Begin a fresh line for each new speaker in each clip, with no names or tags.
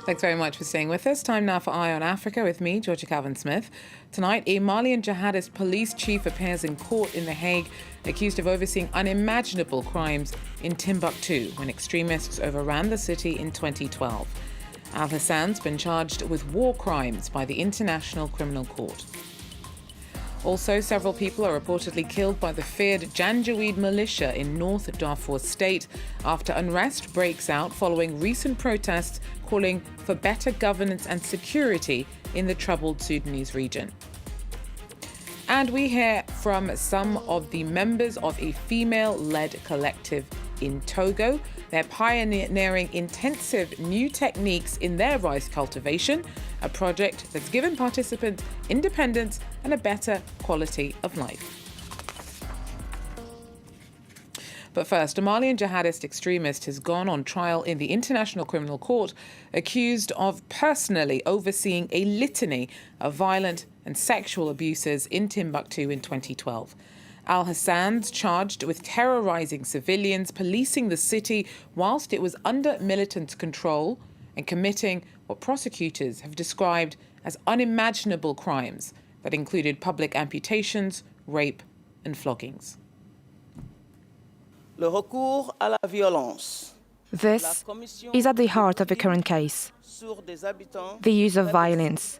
Thanks very much for staying with us. Time now for Eye on Africa with me, Georgia Calvin-Smith. Tonight, a Malian jihadist police chief appears in court in The Hague, accused of overseeing unimaginable crimes in Timbuktu when extremists overran the city in 2012. Hassan's been charged with war crimes by the International Criminal Court. Also, several people are reportedly killed by the feared Janjaweed militia in North Darfur State after unrest breaks out following recent protests calling for better governance and security in the troubled Sudanese region. And we hear from some of the members of a female-led collective in Togo. They're pioneering intensive new techniques in their rice cultivation, a project that's given participants independence and a better quality of life. But first, a Malian jihadist extremist has gone on trial in the International Criminal Court, accused of personally overseeing a litany of violent and sexual abuses in Timbuktu in 2012. Hassan's charged with terrorizing civilians, policing the city whilst it was under militant control, and committing what prosecutors have described as unimaginable crimes that included public amputations, rape and floggings.
This is at the heart of the current case. The use of violence,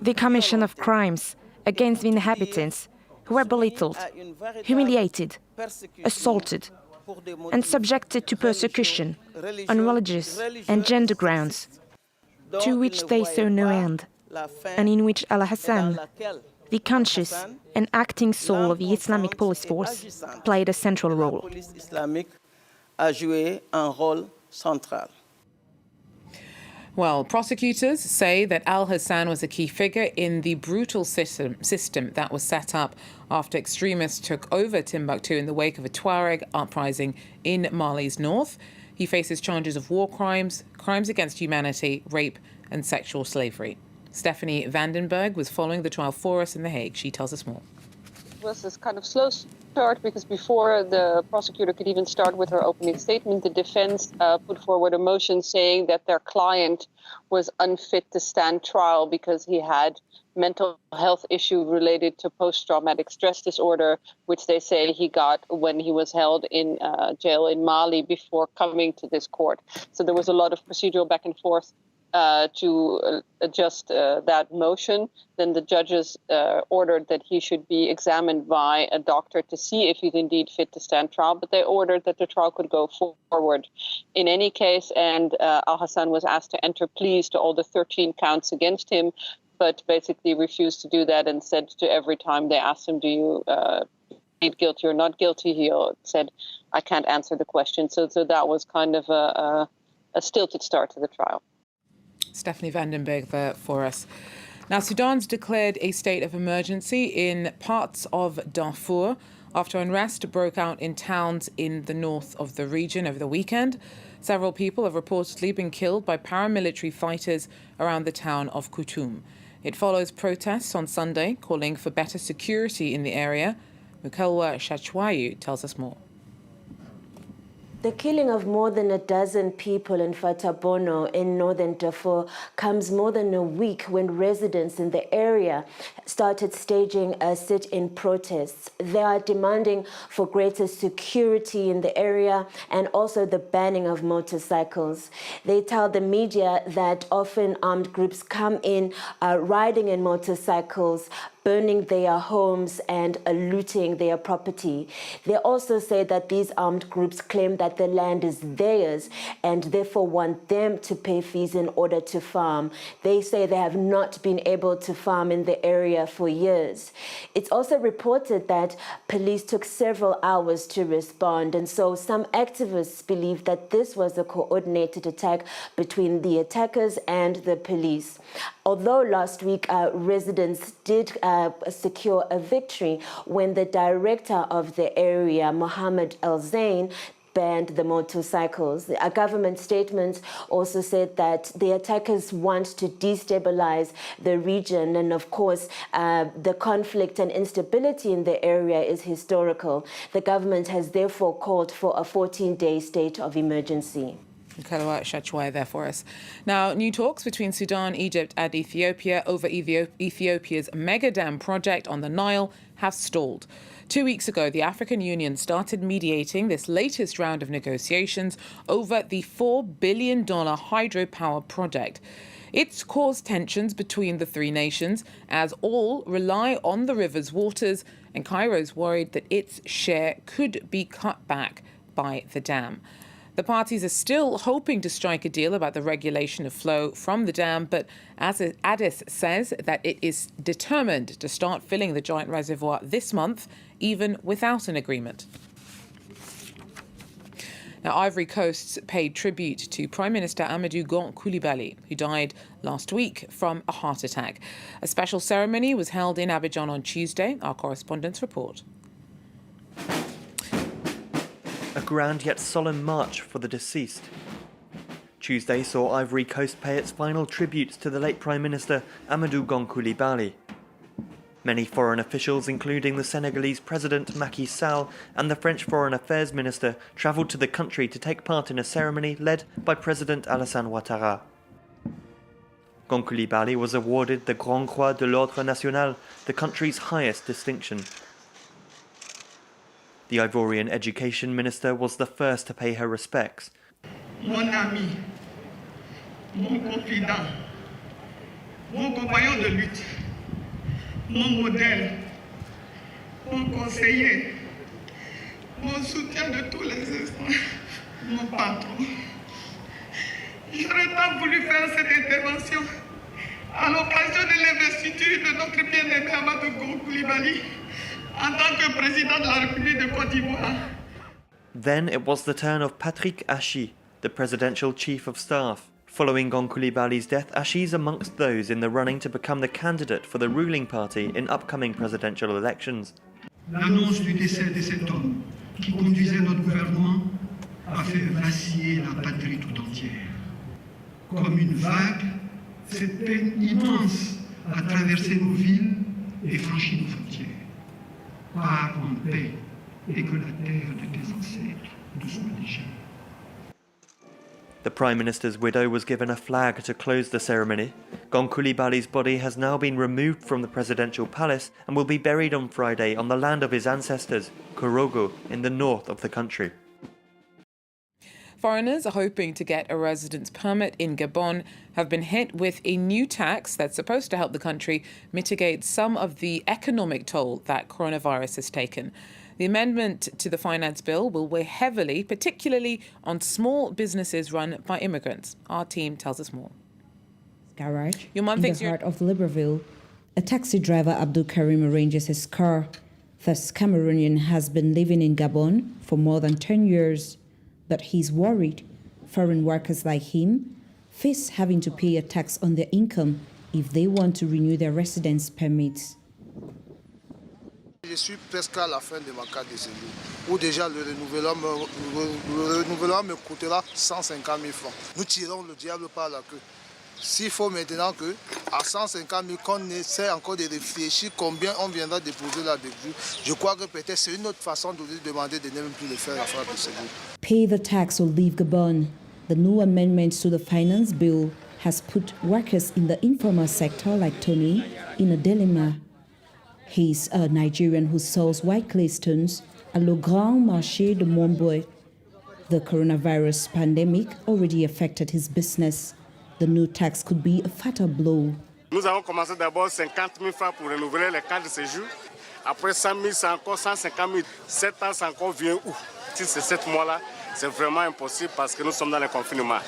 the commission of crimes against the inhabitants who were belittled, humiliated, assaulted, and subjected to persecution on religious and gender grounds, to which they saw no end, and in which Hassan, the conscious and acting soul of the Islamic police force, played a central role.
Well, prosecutors say that Hassan was a key figure in the brutal system that was set up after extremists took over Timbuktu in the wake of a Tuareg uprising in Mali's north. He faces charges of war crimes, crimes against humanity, rape and sexual slavery. Stephanie Vandenberg was following the trial for us in The Hague. She tells us more.
It was this kind of slow start because before the prosecutor could even start with her opening statement, the defense put forward a motion saying that their client was unfit to stand trial because he had mental health issue related to post-traumatic stress disorder, which they say he got when he was held in jail in Mali before coming to this court. So there was a lot of procedural back and forth to adjust that motion. Then the judges ordered that he should be examined by a doctor to see if he's indeed fit to stand trial, but they ordered that the trial could go forward in any case, and Hassan was asked to enter pleas to all the 13 counts against him, but basically refused to do that and said to every time they asked him, do you plead guilty or not guilty, he said, I can't answer the question. So that was kind of a stilted start to the trial.
Stephanie Vandenberg there for us. Now, Sudan's declared a state of emergency in parts of Darfur after unrest broke out in towns in the north of the region over the weekend. Several people have reportedly been killed by paramilitary fighters around the town of Khartoum. It follows protests on Sunday calling for better security in the area. Mukelwa Shachwayu tells us more.
The killing of more than a dozen people in Fatabono in northern Darfur comes more than a week when residents in the area started staging a sit-in protests. They are demanding for greater security in the area and also the banning of motorcycles. They tell the media that often armed groups come in riding in motorcycles, burning their homes and looting their property. They also say that these armed groups claim that the land is theirs and therefore want them to pay fees in order to farm. They say they have not been able to farm in the area for years. It's also reported that police took several hours to respond, and so some activists believe that this was a coordinated attack between the attackers and the police. Although last week residents did secure a victory when the director of the area, Mohammed El-Zain, banned the motorcycles. A government statement also said that the attackers want to destabilize the region, and of course the conflict and instability in the area is historical. The government has therefore called for a 14-day state of emergency.
Kalawat Shachwai there for us. Now, new talks between Sudan, Egypt and Ethiopia over Ethiopia's mega dam project on the Nile have stalled. 2 weeks ago, the African Union started mediating this latest round of negotiations over the $4 billion hydropower project. It's caused tensions between the three nations as all rely on the river's waters, and Cairo's worried that its share could be cut back by the dam. The parties are still hoping to strike a deal about the regulation of flow from the dam, but Addis says that it is determined to start filling the giant reservoir this month, even without an agreement. Now, Ivory Coast paid tribute to Prime Minister Amadou Gon Coulibaly, who died last week from a heart attack. A special ceremony was held in Abidjan on Tuesday. Our correspondents report.
A grand yet solemn march for the deceased. Tuesday saw Ivory Coast pay its final tributes to the late Prime Minister Amadou Gon Coulibaly. Many foreign officials, including the Senegalese President Macky Sall and the French Foreign Affairs Minister, travelled to the country to take part in a ceremony led by President Alassane Ouattara. Gon Coulibaly was awarded the Grand Croix de l'Ordre National, the country's highest distinction. The Ivorian Education Minister was the first to pay her respects.
Mon ami, mon confident, mon compagnon de lutte, mon modèle, mon conseiller, mon soutien de tous les instants, mon patron. J'aurais tant voulu faire cette intervention à l'occasion de l'investiture de notre bien-aimé Amadou Gon Coulibaly en tant que président de la République de Côte d'Ivoire.
Then it was the turn of Patrick ACHI, the presidential chief of staff. Following Gon Coulibaly's death, ACHI's amongst those in the running to become the candidate for the ruling party in upcoming presidential elections.
L'annonce du décès de cet homme qui conduisait notre gouvernement a fait vaciller la patrie tout entière. Comme une vague, cette peine immense a traversé nos villes et franchi nos frontières. Pars en paix et que la terre de tes ancêtres nous soit légère.
The Prime Minister's widow was given a flag to close the ceremony. Gon Coulibaly's body has now been removed from the presidential palace and will be buried on Friday on the land of his ancestors, Korogo, in the north of the country.
Foreigners are hoping to get a residence permit in Gabon have been hit with a new tax that's supposed to help the country mitigate some of the economic toll that coronavirus has taken. The amendment to the finance bill will weigh heavily, particularly on small businesses run by immigrants. Our team tells us more.
Garage in the heart of Libreville, a taxi driver, Abdul Karim, arranges his car. This Cameroonian has been living in Gabon for more than 10 years. But he's worried foreign workers like him face having to pay a tax on their income if they want to renew their residence permits.
Je suis presque à la fin de ma carte de séjour, où déjà le renouvellement me coûtera 150 000 francs. Nous tirons le diable par la queue. S'il faut maintenant qu'à 150 000, qu'on essaie encore de réfléchir combien on viendra déposer là-dessus, je crois que peut-être c'est une autre façon de lui demander de ne même plus le faire la carte de séjour.
Pay the tax or leave Gabon. The new amendment to the finance bill has put workers in the informal sector like Tony in a dilemma. He's a Nigerian who sells white clay stones at Le Grand Marché de Montboy. The coronavirus pandemic already affected his business. The new tax could be a fatal blow.
Nous avons commencé d'abord 50 000 francs pour renouveler les cartes de séjour. Après 100 000, c'est encore 150 000. 7 ans, ça encore vient où? Si c'est 7 mois-là, c'est vraiment impossible parce que nous sommes dans le confinement.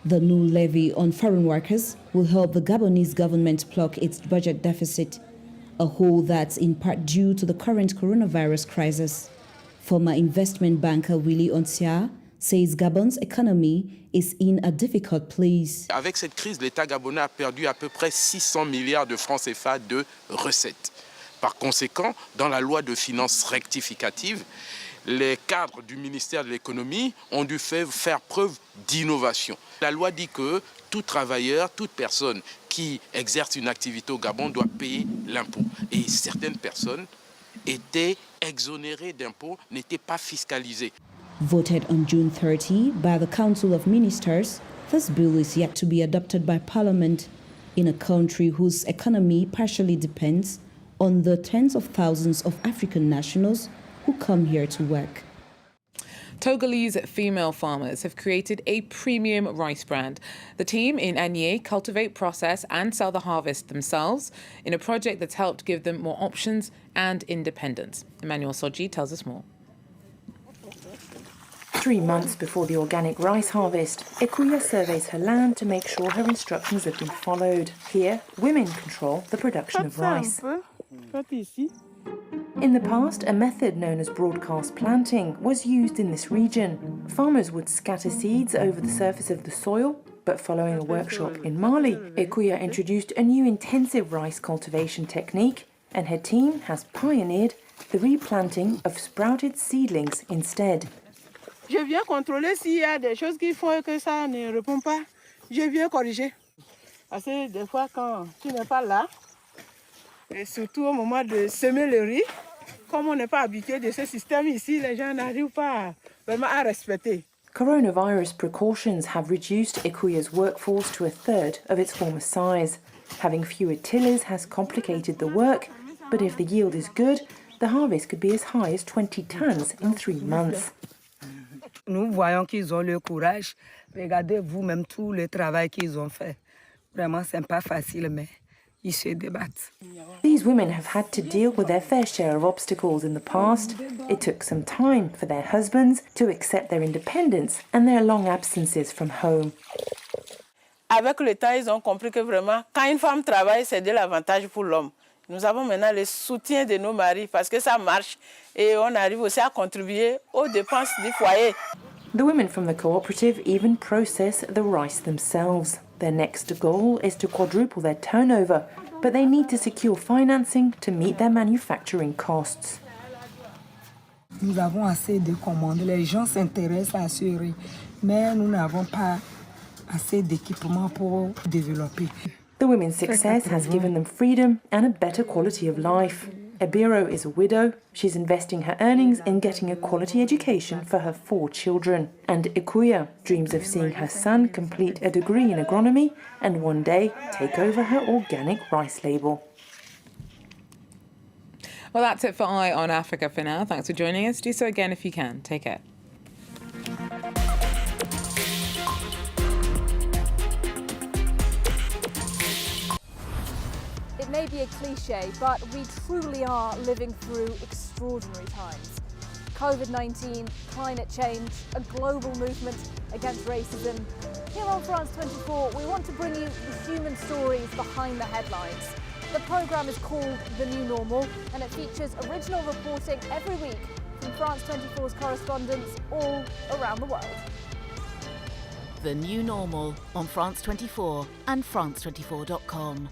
The new levy on foreign workers will help the Gabonese government plug its budget deficit, a hole that's in part due to the current coronavirus crisis. Former investment banker Willy Onsia says Gabon's economy is in a difficult place.
Avec cette crise, l'État gabonais a perdu à peu près 600 milliards de francs CFA de recettes. Par conséquent, dans la loi de finances rectificative, les cadres du ministère de l'économie ont dû faire preuve d'innovation. La loi dit que tout travailleur, toute personne qui exerce une activité au Gabon doit payer l'impôt. Et certaines personnes étaient exonérées d'impôts, n'étaient pas fiscalisées.
Voted on June 30 by the Council of Ministers, this bill is yet to be adopted by Parliament in a country whose economy partially depends on the tens of thousands of African nationals who come here to work.
Togolese female farmers have created a premium rice brand. The team in NILE cultivate, process and sell the harvest themselves in a project that's helped give them more options and independence. Emmanuel Soji tells us more.
3 months before the organic rice harvest, Ekuya surveys her land to make sure her instructions have been followed. Here, women control the production of rice. In the past, a method known as broadcast planting was used in this region. Farmers would scatter seeds over the surface of the soil, but following a workshop in Mali, Ekuya introduced a new intensive rice cultivation technique, and her team has pioneered the replanting of sprouted seedlings instead.
Je viens contrôler s'il y a des choses qui font que ça ne répond pas. Je viens corriger. Parce que des fois, quand tu n'es pas là, et surtout au moment de semer le riz, comme on n'est pas habitué de ce système ici, les gens n'arrivent pas vraiment à respecter.
Coronavirus precautions have reduced Ekuya's workforce to a third of its former size. Having fewer tillers has complicated the work, but if the yield is good, the harvest could be as high as 20 tons in 3 months.
Nous voyons qu'ils ont le courage. Regardez vous-même tout le travail qu'ils ont fait. Vraiment, c'est pas facile, mais ils se débattent.
These women have had to deal with their fair share of obstacles in the past. It took some time for their husbands to accept their independence and their long absences from home.
Avec le temps, ils ont compris que vraiment, quand une femme travaille, c'est de l'avantage pour l'homme. Nous avons maintenant le soutien de nos maris parce que ça marche et on arrive aussi à contribuer aux dépenses du foyer.
The women from the cooperative even process the rice themselves. Their next goal is to quadruple their turnover, but they need to secure financing to meet their manufacturing costs.
Nous avons assez de commandes, les gens s'intéressent à assurer, mais nous n'avons pas assez d'équipement pour développer.
The women's success has given them freedom and a better quality of life. Ebiro is a widow. She's investing her earnings in getting a quality education for her 4 children. And Ekuya dreams of seeing her son complete a degree in agronomy and one day take over her organic rice label.
Well, that's it for Eye on Africa for now. Thanks for joining us. Do so again if you can. Take care.
It may be a cliche, but we truly are living through extraordinary times. COVID-19, climate change, a global movement against racism. Here on France 24, we want to bring you the human stories behind the headlines. The programme is called The New Normal, and it features original reporting every week from France 24's correspondents all around the world.
The New Normal on France 24 and France24.com.